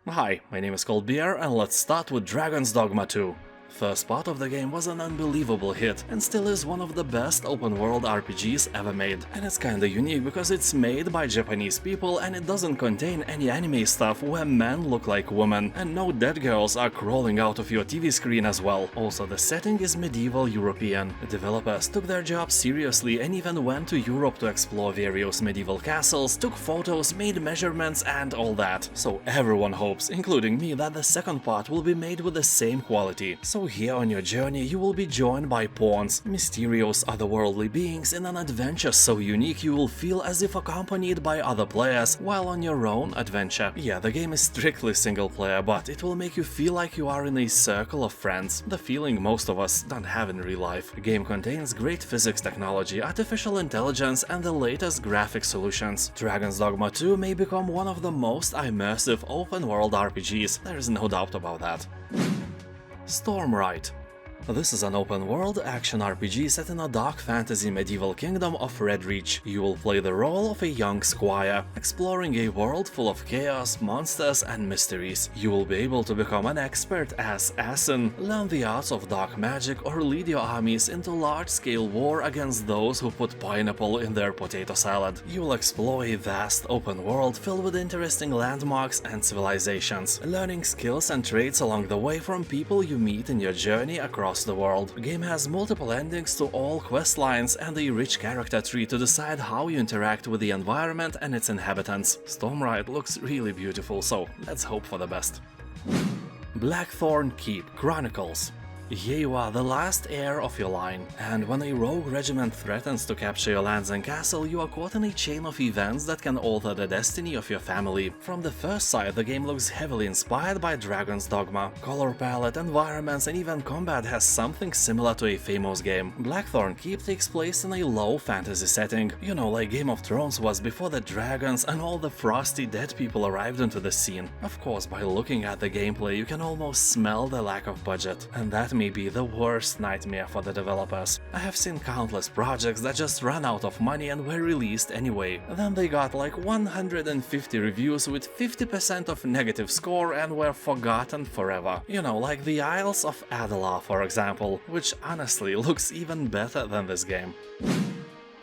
Hi, my name is Beer, and let's start with Dragon's Dogma 2. First part of the game was an unbelievable hit and still is one of the best open-world RPGs ever made. And it's kinda unique because it's made by Japanese people and it doesn't contain any anime stuff where men look like women, and no dead girls are crawling out of your TV screen as well. Also, the setting is medieval European. The developers took their job seriously and even went to Europe to explore various medieval castles, took photos, made measurements and all that. So everyone hopes, including me, that the second part will be made with the same quality. So here on your journey you will be joined by pawns, mysterious otherworldly beings in an adventure so unique you will feel as if accompanied by other players while on your own adventure. Yeah, the game is strictly single player, but it will make you feel like you are in a circle of friends, the feeling most of us don't have in real life. The game contains great physics technology, artificial intelligence and the latest graphic solutions. Dragon's Dogma 2 may become one of the most immersive open-world RPGs, there is no doubt about that. Stormrite. This is an open-world action RPG set in a dark fantasy medieval kingdom of Redreach. You will play the role of a young squire, exploring a world full of chaos, monsters and mysteries. You will be able to become an expert as Asin, learn the arts of dark magic or lead your armies into large-scale war against those who put pineapple in their potato salad. You will explore a vast open world filled with interesting landmarks and civilizations, learning skills and traits along the way from people you meet in your journey across the world. The game has multiple endings to all quest lines and a rich character tree to decide how you interact with the environment and its inhabitants. Stormrite looks really beautiful, so let's hope for the best. BlackThorne Keep Chronicles. Here you are, the last heir of your line, and when a rogue regiment threatens to capture your lands and castle, you are caught in a chain of events that can alter the destiny of your family. From the first sight, the game looks heavily inspired by Dragon's Dogma. Color palette, environments and even combat has something similar to a famous game. BlackThorne Keep takes place in a low fantasy setting, you know, like Game of Thrones was before the dragons and all the frosty dead people arrived into the scene. Of course, by looking at the gameplay you can almost smell the lack of budget, and that may be the worst nightmare for the developers. I have seen countless projects that just ran out of money and were released anyway. Then they got like 150 reviews with 50% of negative score and were forgotten forever. You know, like the Isles of Adelar, for example, which honestly looks even better than this game.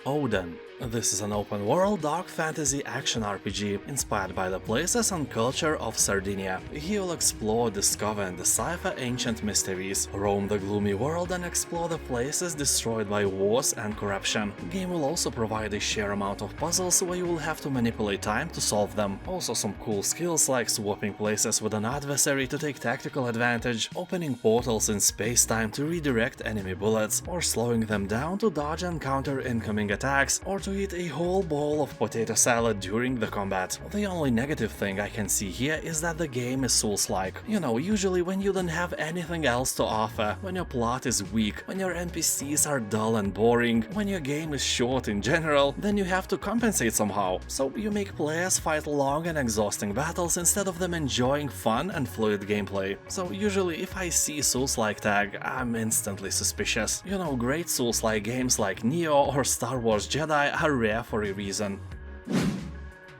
Oden. This is an open-world dark fantasy action RPG inspired by the places and culture of Sardinia. Here you'll explore, discover and decipher ancient mysteries, roam the gloomy world and explore the places destroyed by wars and corruption. The game will also provide a sheer amount of puzzles where you will have to manipulate time to solve them. Also some cool skills like swapping places with an adversary to take tactical advantage, opening portals in space-time to redirect enemy bullets, or slowing them down to dodge and counter incoming attacks, or to eat a whole bowl of potato salad during the combat. The only negative thing I can see here is that the game is Souls-like. You know, usually when you don't have anything else to offer, when your plot is weak, when your NPCs are dull and boring, when your game is short in general, then you have to compensate somehow. So you make players fight long and exhausting battles instead of them enjoying fun and fluid gameplay. So usually if I see Souls-like tag, I'm instantly suspicious. You know, great Souls-like games like Neo or Star Wars Jedi are rare for a reason.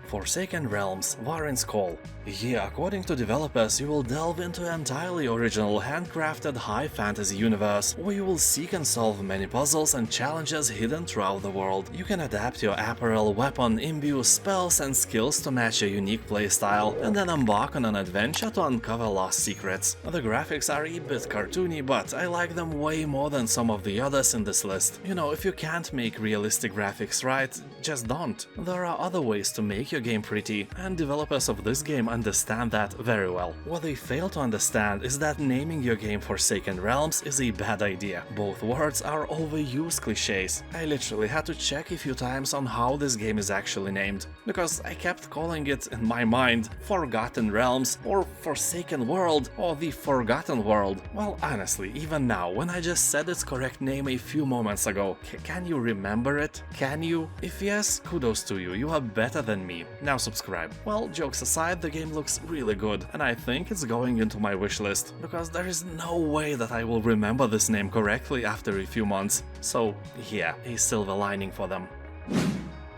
Forsaken Realms, Vahrin's Call. Here, according to developers, you will delve into an entirely original handcrafted high fantasy universe, where you will seek and solve many puzzles and challenges hidden throughout the world. You can adapt your apparel, weapon, imbue, spells and skills to match your unique playstyle, and then embark on an adventure to uncover lost secrets. The graphics are a bit cartoony, but I like them way more than some of the others in this list. You know, if you can't make realistic graphics right, just don't. There are other ways to make your game pretty, and developers of this game understand that very well. What they fail to understand is that naming your game Forsaken Realms is a bad idea. Both words are overused cliches. I literally had to check a few times on how this game is actually named, because I kept calling it in my mind Forgotten Realms or Forsaken World or The Forgotten World. Well, honestly, even now, when I just said its correct name a few moments ago, can you remember it? Can you? If yes, kudos to you, you are better than me. Now subscribe. Well, jokes aside, the game looks really good, and I think it's going into my wishlist, because there is no way that I will remember this name correctly after a few months. So yeah, a silver lining for them.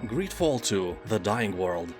Greedfall 2, The Dying World.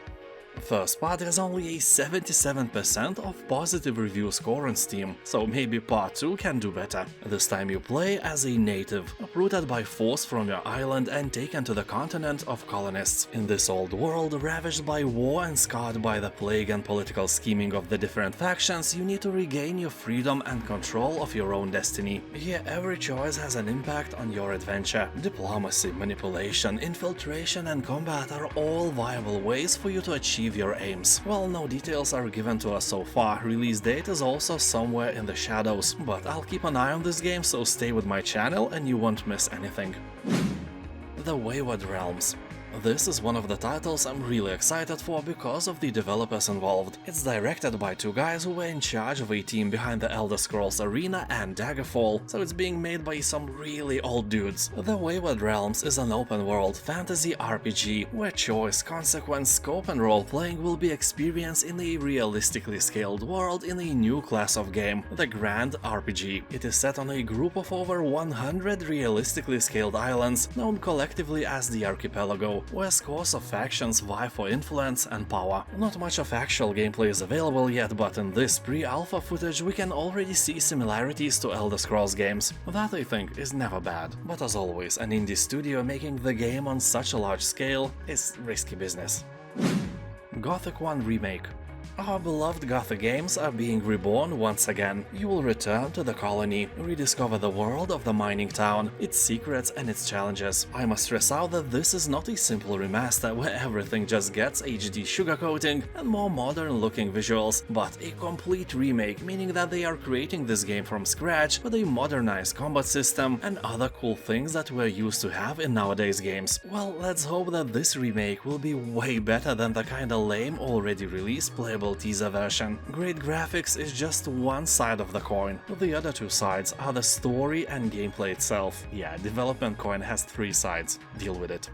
First part has only a 77% of positive review score on Steam, so maybe part 2 can do better. This time you play as a native, uprooted by force from your island and taken to the continent of colonists. In this old world, ravaged by war and scarred by the plague and political scheming of the different factions, you need to regain your freedom and control of your own destiny. Here, every choice has an impact on your adventure. Diplomacy, manipulation, infiltration and combat are all viable ways for you to achieve your aims. While no details are given to us so far, release date is also somewhere in the shadows, but I'll keep an eye on this game, so stay with my channel and you won't miss anything. The Wayward Realms. This is one of the titles I'm really excited for because of the developers involved. It's directed by two guys who were in charge of a team behind the Elder Scrolls Arena and Daggerfall, so it's being made by some really old dudes. The Wayward Realms is an open-world fantasy RPG where choice, consequence, scope and role-playing will be experienced in a realistically scaled world in a new class of game, the Grand RPG. It is set on a group of over 100 realistically scaled islands, known collectively as the Archipelago, where scores of factions vie for influence and power. Not much of actual gameplay is available yet, but in this pre-alpha footage we can already see similarities to Elder Scrolls games. That, I think, is never bad. But as always, an indie studio making the game on such a large scale is risky business. Gothic 1 Remake. Our beloved Gothic games are being reborn once again. You will return to the colony, rediscover the world of the mining town, its secrets and its challenges. I must stress out that this is not a simple remaster where everything just gets HD sugarcoating and more modern-looking visuals, but a complete remake, meaning that they are creating this game from scratch with a modernized combat system and other cool things that we're used to have in nowadays games. Well, let's hope that this remake will be way better than the kinda lame already released playable teaser version. Great graphics is just one side of the coin. The other two sides are the story and gameplay itself. Yeah, development coin has three sides. Deal with it.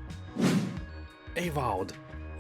Avowed.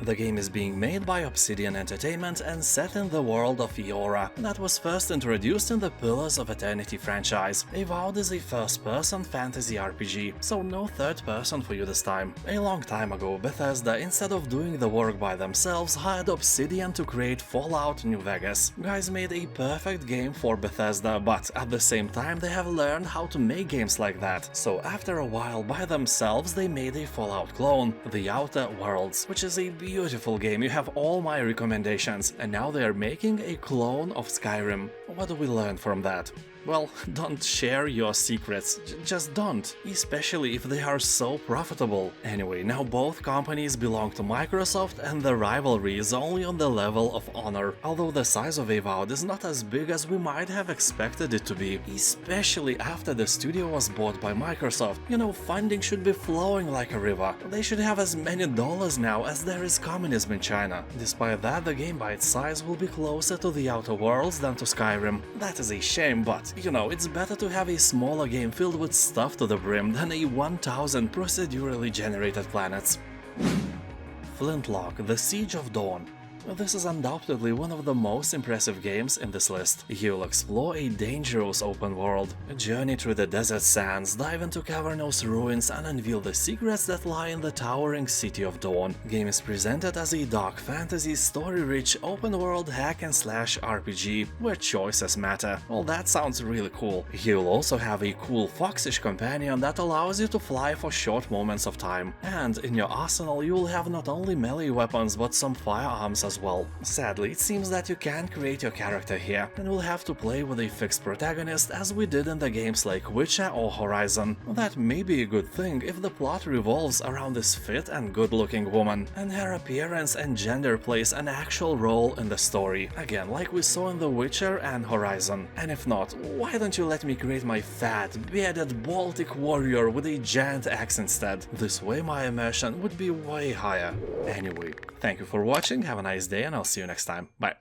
The game is being made by Obsidian Entertainment and set in the world of Eora that was first introduced in the Pillars of Eternity franchise. Avowed is a first-person fantasy RPG, so no third-person for you this time. A long time ago, Bethesda, instead of doing the work by themselves, hired Obsidian to create Fallout New Vegas. Guys made a perfect game for Bethesda, but at the same time they have learned how to make games like that. So after a while, by themselves, they made a Fallout clone, The Outer Worlds, which is a beautiful game. You have all my recommendations, and now they are making a clone of Skyrim. What do we learn from that? Well, don't share your secrets, just don't, especially if they are so profitable. Anyway, now both companies belong to Microsoft and the rivalry is only on the level of honor, although the size of Avowed is not as big as we might have expected it to be, especially after the studio was bought by Microsoft. You know, funding should be flowing like a river. They should have as many dollars now as there is communism in China. Despite that, the game by its size will be closer to The Outer Worlds than to Skyrim. That is a shame, but you know, it's better to have a smaller game filled with stuff to the brim than a 1000 procedurally generated planets. Flintlock, The Siege of Dawn. This is undoubtedly one of the most impressive games in this list. You'll explore a dangerous open world, journey through the desert sands, dive into cavernous ruins and unveil the secrets that lie in the towering city of Dawn. Game is presented as a dark fantasy, story-rich, open-world hack-and-slash RPG where choices matter. Well, that sounds really cool. You'll also have a cool foxish companion that allows you to fly for short moments of time. And in your arsenal you will have not only melee weapons but some firearms as well. Sadly, it seems that you can't create your character here, and will have to play with a fixed protagonist as we did in the games like Witcher or Horizon. That may be a good thing if the plot revolves around this fit and good-looking woman, and her appearance and gender plays an actual role in the story, again like we saw in The Witcher and Horizon. And if not, why don't you let me create my fat, bearded Baltic warrior with a giant axe instead? This way my immersion would be way higher. Anyway, thank you for watching, have a nice day and I'll see you next time. Bye.